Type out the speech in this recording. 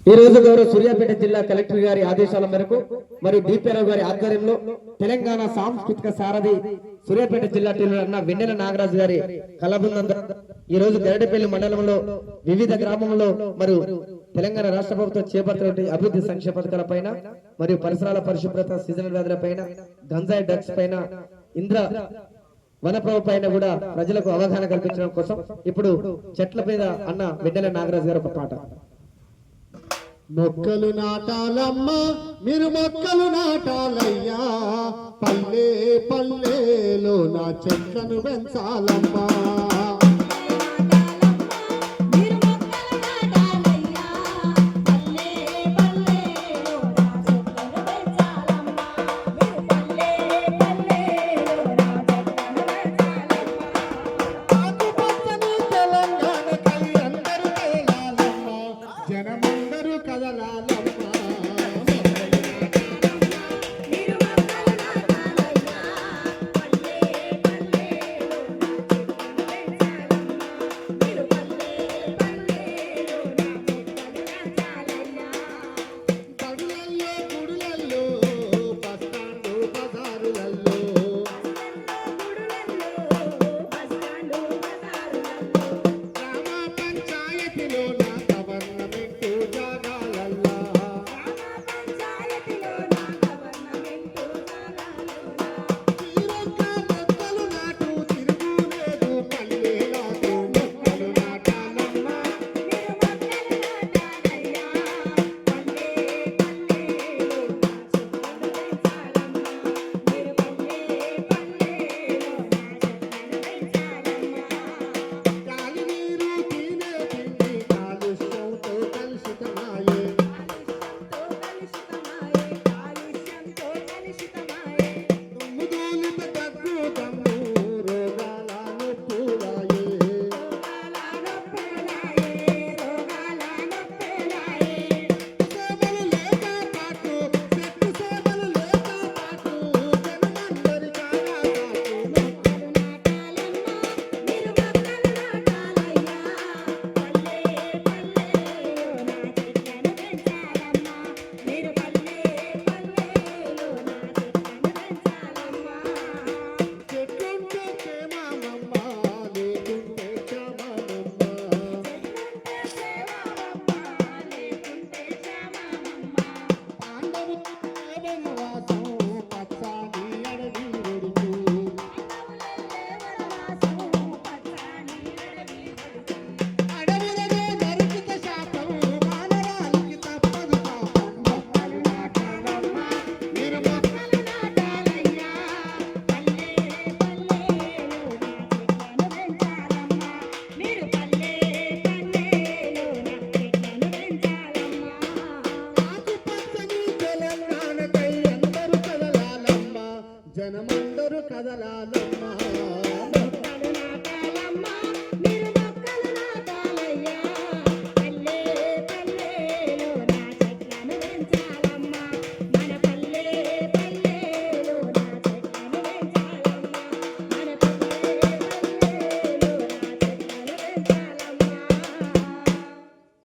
ఈ రోజు గౌరవ సూర్యాపేట జిల్లా కలెక్టర్ గారి ఆదేశాల మేరకు మరియు డిపిఆర్ఓ గారి ఆధ్వర్యంలో తెలంగాణ సాంస్కృతిక సారథి సూర్యాపేట జిల్లా టీలర్ వెన్నెల నాగరాజు గారి కళాబృందం ఈ రోజు గరడపల్లి మండలంలో వివిధ గ్రామంలో మరియు తెలంగాణ రాష్ట్ర ప్రభుత్వం చేపడుతున్న అభివృద్ధి సంక్షేమ పథకాల పైన మరియు పరిసరాల పరిశుభ్రత సీజనల్ వ్యాధుల పైన గంజాయి డ్రగ్స్ పైన ఇంద్ర వనప్రభ పైన కూడా ప్రజలకు అవగాహన కల్పించడం కోసం ఇప్పుడు చెట్ల మీద అన్న వెన్నెల నాగరాజు గారు ఒక పాట. మొక్కలు నాటాలమ్మా మీరు మొక్కలు నాటాలయ్యా, పల్లె పల్లెలో నా చెట్లను పెంచాలమ్మా. జనమందరూ కదలాలమ్మా.